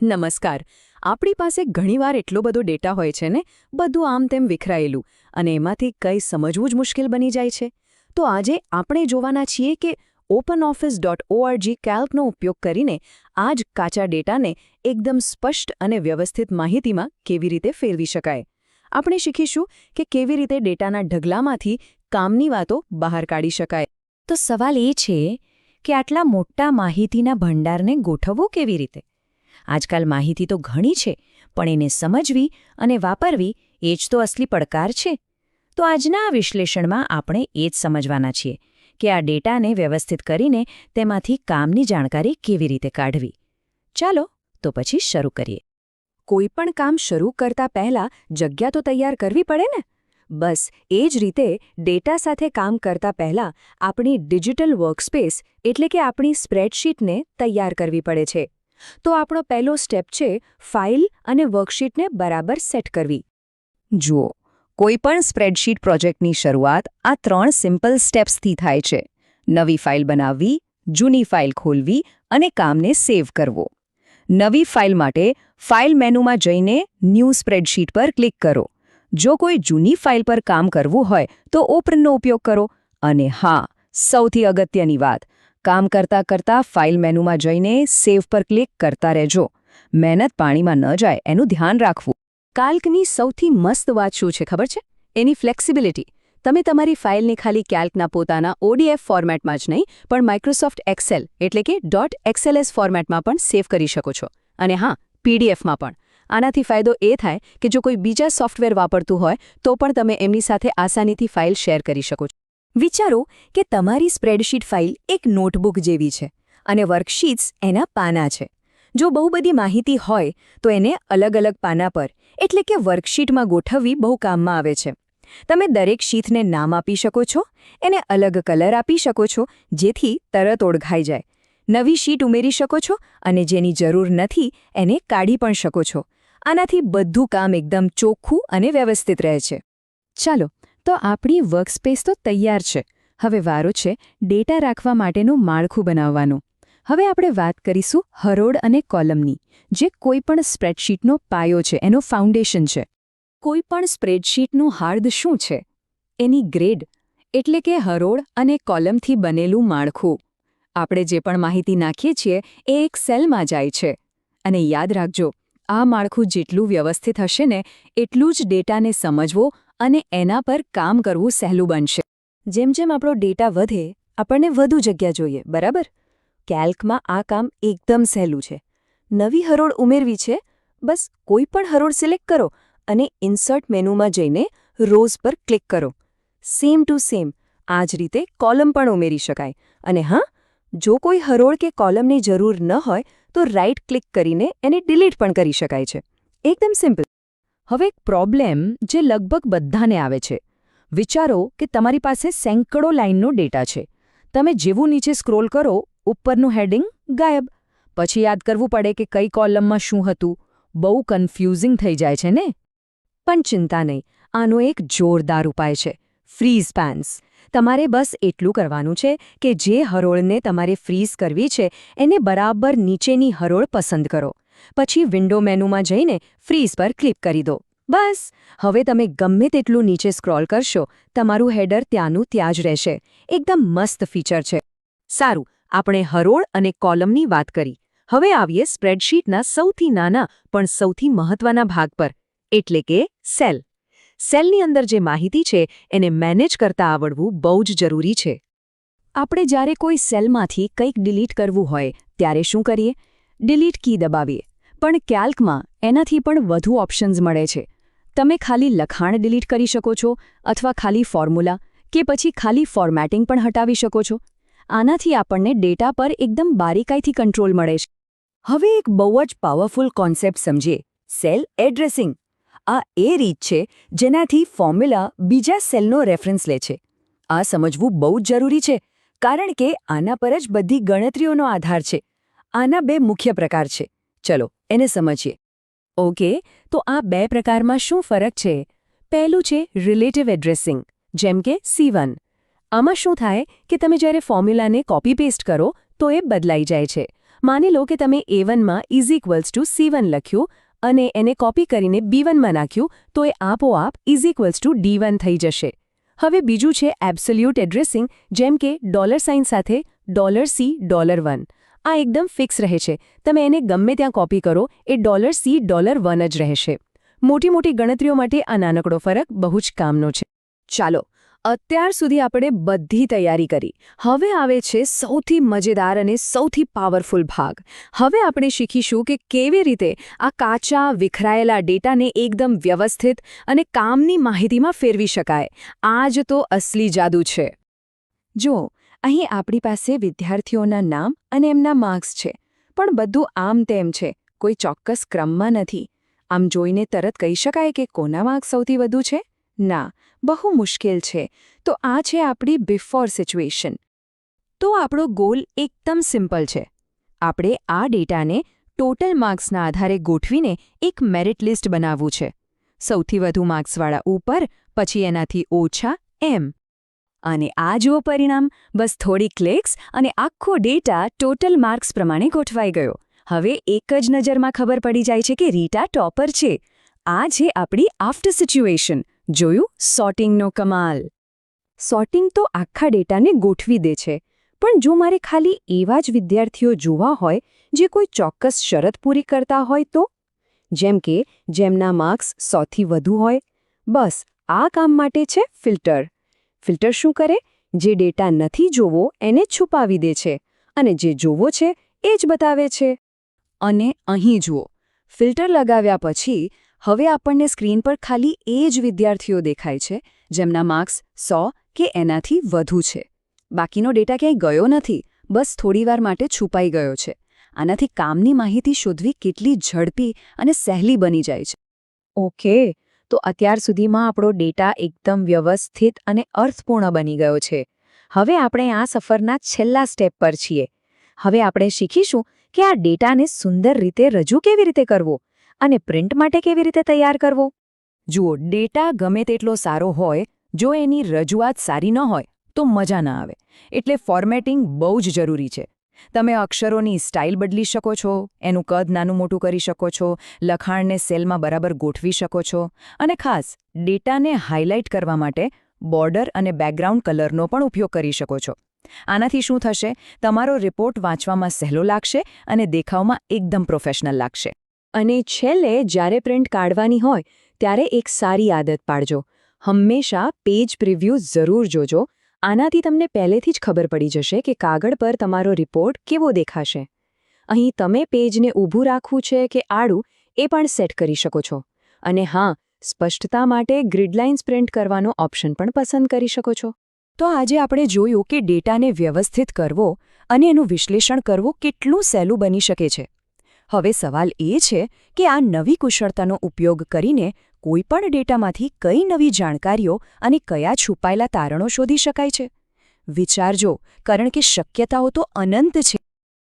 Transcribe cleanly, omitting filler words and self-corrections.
નમસ્કાર. આપણી પાસે ઘણીવાર એટલો બધો ડેટા હોય છે ને, બધું આમ તેમ વિખરાયેલું, અને એમાંથી કંઈ સમજવું જ મુશ્કેલ બની જાય છે. તો આજે આપણે જોવાના છીએ કે openoffice.org કેલ્કનો ઉપયોગ કરીને આ જ કાચા ડેટાને એકદમ સ્પષ્ટ અને વ્યવસ્થિત માહિતીમાં કેવી રીતે ફેરવી શકાય. આપણે શીખીશું કે કેવી રીતે ડેટાના ઢગલામાંથી કામની વાતો બહાર કાઢી શકાય. તો સવાલ એ છે કે આટલા મોટા માહિતીના ભંડારને ગોઠવવો કેવી રીતે? આજકાલ માહિતી તો ઘણી છે, પણ એને સમજવી અને વાપરવી એ જ તો અસલી પડકાર છે. તો આજના આ વિશ્લેષણમાં આપણે એ જ સમજવાના છીએ કે આ ડેટાને વ્યવસ્થિત કરીને તેમાંથી કામની જાણકારી કેવી રીતે કાઢવી. ચાલો તો પછી શરૂ કરીએ. કોઈપણ કામ શરૂ કરતા પહેલા જગ્યા તો તૈયાર કરવી પડે ને? બસ એ જ રીતે ડેટા સાથે કામ કરતા પહેલા આપણી ડિજિટલ વર્કસ્પેસ એટલે કે આપણી સ્પ્રેડશીટને તૈયાર કરવી પડે છે. તો આપણો પહેલો સ્ટેપ છે ફાઇલ અને વર્કશીટને બરાબર સેટ કરવી. જુઓ, કોઈપણ સ્પ્રેડશીટ પ્રોજેક્ટની શરૂઆત આ 3 સિમ્પલ સ્ટેપ્સથી થાય છે. નવી ફાઇલ બનાવવી, જૂની ફાઇલ ખોલવી અને કામને સેવ કરવો. નવી ફાઇલ માટે ફાઇલ મેનુમાં જઈને ન્યૂ સ્પ્રેડશીટ પર ક્લિક કરો. જો કોઈ જૂની ફાઇલ પર કામ કરવું હોય તો ઓપનનો ઉપયોગ કરો. અને હા, સૌથી અગત્યની વાત, કામ કરતાં કરતાં ફાઇલ મેનુમાં જઈને સેવ પર ક્લિક કરતા રહેજો. મહેનત પાણીમાં ન જાય એનું ધ્યાન રાખવું. કેલ્કની સૌથી મસ્ત વાત શું છે ખબર છે? એની ફ્લેક્સિબિલિટી. તમે તમારી ફાઇલને ખાલી કેલ્કના પોતાના ODF ફોર્મેટમાં જ નહીં, પણ માઇક્રોસોફ્ટ એક્સેલ એટલે કે .xls ફોર્મેટમાં પણ સેવ કરી શકો છો. અને હા, PDFમાં પણ. આનાથી ફાયદો એ થાય કે જો કોઈ બીજા સોફ્ટવેર વાપરતું હોય તો પણ તમે એમની સાથે આસાનીથી ફાઇલ શેર કરી શકો છો. વિચારો કે તમારી સ્પ્રેડશીટ ફાઇલ એક નોટબુક જેવી છે અને વર્કશીટ્સ એના પાના છે. જો બહુ બધી માહિતી હોય તો એને અલગ અલગ પાના પર એટલે કે વર્કશીટમાં ગોઠવવી બહુ કામમાં આવે છે. તમે દરેક શીટને નામ આપી શકો છો, એને અલગ કલર આપી શકો છો જેથી તરત ઓળખાઈ જાય. નવી શીટ ઉમેરી શકો છો અને જેની જરૂર નથી એને કાઢી પણ શકો છો. આનાથી બધું કામ એકદમ ચોખ્ખું અને વ્યવસ્થિત રહે છે. ચાલો, તો આપણી વર્કસ્પેસ તો તૈયાર છે. હવે વારો છે ડેટા રાખવા માટેનું માળખું બનાવવાનું. હવે આપણે વાત કરીશું હરોળ અને કોલમની, જે કોઈપણ સ્પ્રેડશીટનો પાયો છે, એનો ફાઉન્ડેશન છે. કોઈપણ સ્પ્રેડશીટનું હાર્દ શું છે? એની ગ્રેડ, એટલે કે હરોળ અને કોલમથી બનેલું માળખું. આપણે જે પણ માહિતી નાખીએ છીએ એ એક સેલમાં જાય છે. અને યાદ રાખજો, આ માળખું જેટલું વ્યવસ્થિત હશે ને એટલું જ ડેટાને સમજવો અને એના પર કામ કરવું સહેલું બનશે. જેમ જેમ આપણો ડેટા વધે, આપણને વધુ જગ્યા જોઈએ, બરાબર? કેલ્કમાં આ કામ એકદમ સહેલું છે. નવી હરોળ ઉમેરવી છે, બસ કોઈ પણ હરોળ સિલેક્ટ કરો અને ઇન્સર્ટ મેનુમાં જઈને રોઝ પર ક્લિક કરો. સેમ ટુ સેમ આ જ રીતે કોલમ પણ ઉમેરી શકાય. અને હા, જો કોઈ હરોળ કે કોલમની જરૂર ન હોય તો રાઇટ ક્લિક કરીને એને ડિલીટ પણ કરી શકાય છે. એકદમ સિમ્પલ. હવે એક પ્રોબ્લેમ જે લગભગ બધાને આવે છે. વિચારો કે તમારી પાસે સેંકડો લાઇનનો ડેટા છે. તમે જેવું નીચે સ્ક્રોલ કરો, ઉપરનું હેડિંગ ગાયબ. પછી યાદ કરવું પડે કે કઈ કોલમમાં શું હતું. બહુ કન્ફ્યુઝિંગ થઈ જાય છે ને? પણ ચિંતા નહીં, આનો એક જોરદાર ઉપાય છે, ફ્રીઝ સ્પેન્સ. તમારે બસ એટલું કરવાનું છે કે જે હરોળને તમારે ફ્રીઝ કરવી છે એને બરાબર નીચેની હરોળ પસંદ કરો. પછી વિન્ડો મેનુમાં જઈને ફ્રીઝ પર ક્લિક કરી દો. બસ, હવે તમે ગમે તેટલું નીચે સ્ક્રોલ કરશો, તમારું હેડર ત્યાંનું ત્યાં જ રહેશે. એકદમ મસ્ત ફીચર છે. સારું, આપણે હરોળ અને કોલમની વાત કરી. હવે આવીએ સ્પ્રેડશીટના સૌથી નાના પણ સૌથી મહત્વના ભાગ પર, એટલે કે સેલ. સેલની અંદર જે માહિતી છે એને મેનેજ કરતા આવડવું બહુ જ જરૂરી છે. આપણે જ્યારે કોઈ સેલમાંથી કંઈક ડિલીટ કરવું હોય ત્યારે શું કરીએ? ડિલીટ કી દબાવીએ. પણ કેલ્કમાં એનાથી પણ વધુ ઓપ્શન્સ મળે છે. તમે ખાલી લખાણ ડિલીટ કરી શકો છો, અથવા ખાલી ફોર્મ્યુલા કે પછી ખાલી ફોર્મેટિંગ પણ હટાવી શકો છો. આનાથી આપણને ડેટા પર એકદમ બારીકાઈથી કંટ્રોલ મળે છે. હવે એક બહુ જ પાવરફુલ કોન્સેપ્ટ સમજીએ, સેલ એડ્રેસિંગ. આ એ રીત છે જેનાથી ફોર્મ્યુલા બીજા સેલનો રેફરન્સ લે છે. આ સમજવું બહુ જ જરૂરી છે, કારણ કે આના પર જ બધી ગણતરીઓનો આધાર છે. આના 2 મુખ્ય પ્રકાર છે. ચલો એને સમજીએ. ઓકે, તો આ 2 પ્રકારમાં શું ફરક છે? પહેલું છે રિલેટિવ એડ્રેસિંગ, જેમ કે C1. આમાં શું થાય કે તમે જ્યારે ફોર્મ્યુલાને કોપી પેસ્ટ કરો તો એ બદલાઈ જાય છે. માની લો કે તમે A1માં C1 લખ્યું અને એને કોપી કરીને B1માં નાખ્યું તો એ આપોઆપ D1 થઈ જશે. હવે બીજું છે એબ્સોલ્યુટ એડ્રેસિંગ, જેમ કે $સાઇન સાથે $C1. આ એકદમ ફિક્સ રહે છે. તમે એને ગમે ત્યાં કોપી કરો એ $C1 જ રહેશે. મોટી ગણતરીઓ માટે આ નાનકડો ફરક બહુ જ કામનો છે. ચાલો, અત્યાર સુધી આપણે બધી તૈયારી કરી. હવે આવે છે સૌથી મજેદાર અને સૌથી પાવરફુલ ભાગ. હવે આપણે શીખીશું કે કેવી રીતે આ કાચા વિખરાયેલા ડેટાને એકદમ વ્યવસ્થિત અને કામની માહિતીમાં ફેરવી શકાય. આ જ તો અસલી જાદુ છે. જો અહીં આપણી પાસે વિદ્યાર્થીઓના નામ અને એમના માર્ક્સ છે, પણ બધું આમ તેમ છે, કોઈ ચોક્કસ ક્રમમાં નથી. આમ જોઈને તરત કહી શકાય કે કોના માર્ક્સ સૌથી વધુ છે? ના, બહુ મુશ્કેલ છે. તો આ છે આપણી બિફોર સિચ્યુએશન. તો આપણો ગોલ એકદમ સિમ્પલ છે. આપણે આ ડેટાને ટોટલ માર્ક્સના આધારે ગોઠવીને એક મેરિટ લિસ્ટ બનાવવું છે. સૌથી વધુ માર્ક્સવાળા ઉપર, પછી એનાથી ઓછા, એમ. અને આ જુઓ પરિણામ. બસ થોડી ક્લિક્સ અને આખો ડેટા ટોટલ માર્ક્સ પ્રમાણે ગોઠવાઈ ગયો. હવે એક જ નજરમાં ખબર પડી જાય છે કે રીટા ટોપર છે. આ છે આપણી આફ્ટર સિચ્યુએશન. જોયું? સોર્ટિંગનો કમાલ. સોર્ટિંગ તો આખા ડેટાને ગોઠવી દે છે, પણ જો મારે ખાલી એવા જ વિદ્યાર્થીઓ જોવા હોય જે કોઈ ચોક્કસ શરત પૂરી કરતા હોય તો? જેમ કે જેમના માર્ક્સ 100થી વધુ હોય. બસ આ કામ માટે છે ફિલ્ટર. ફિલ્ટર શું કરે? જે ડેટા નથી જોવો એને છુપાવી દે છે, અને જે જોવો છે એ જ બતાવે છે. અને અહીં જુઓ, ફિલ્ટર લગાવ્યા પછી હવે આપણને સ્ક્રીન પર ખાલી એ જ વિદ્યાર્થીઓ દેખાય છે જેમના માર્ક્સ 100 કે એનાથી વધુ છે. બાકીનો ડેટા ક્યાંય ગયો નથી, બસ થોડીવાર માટે છુપાઈ ગયો છે. આનાથી કામની માહિતી શોધવી કેટલી ઝડપી અને સહેલી બની જાય છે. ઓકે, તો અત્યાર સુધીમાં આપણો ડેટા એકદમ વ્યવસ્થિત અને અર્થપૂર્ણ બની ગયો છે. હવે આપણે આ સફરના છેલ્લા સ્ટેપ પર છીએ. હવે આપણે શીખીશું કે આ ડેટાને સુંદર રીતે રજૂ કેવી રીતે કરવો અને પ્રિન્ટ માટે કેવી રીતે તૈયાર કરવો. જુઓ, ડેટા ગમે તેટલો સારો હોય, જો એની રજૂઆત સારી ન હોય તો મજા ના આવે. એટલે ફોર્મેટિંગ બહુ જ જરૂરી છે. તમે અક્ષરોની સ્ટાઇલ બદલી શકો છો, એનું કદ નાનું મોટું કરી શકો છો, લખાણને સેલમાં બરાબર ગોઠવી શકો છો, અને ખાસ ડેટાને હાઇલાઇટ કરવા માટે બોર્ડર અને બેકગ્રાઉન્ડ કલરનો પણ ઉપયોગ કરી શકો છો. આનાથી શું થશે? તમારો રિપોર્ટ વાંચવામાં સહેલો લાગશે અને દેખાવમાં એકદમ પ્રોફેશનલ લાગશે. અને છેલ્લે જ્યારે પ્રિન્ટ કાઢવાની હોય ત્યારે એક સારી આદત પાડજો. હંમેશા પેજ પ્રિવ્યૂ જરૂર જોજો. આનાથી તમને પહેલેથી જ ખબર પડી જશે કે કાગળ પર તમારો રિપોર્ટ કેવો દેખાશે. અહીં તમે પેજને ઊભું રાખવું છે કે આડું એ પણ સેટ કરી શકો છો. અને હા, સ્પષ્ટતા માટે ગ્રીડલાઇન્સ પ્રિન્ટ કરવાનો ઓપ્શન પણ પસંદ કરી શકો છો. તો આજે આપણે જોયું કે ડેટાને વ્યવસ્થિત કરવો અને એનું વિશ્લેષણ કરવું કેટલું સહેલું બની શકે છે. હવે સવાલ એ છે કે આ નવી કુશળતાનો ઉપયોગ કરીને કોઈપણ ડેટામાંથી કઈ નવી જાણકારીઓ અને કયા છુપાયેલા તારણો શોધી શકાય છે. વિચારજો, કારણ કે શક્યતાઓ તો અનંત છે.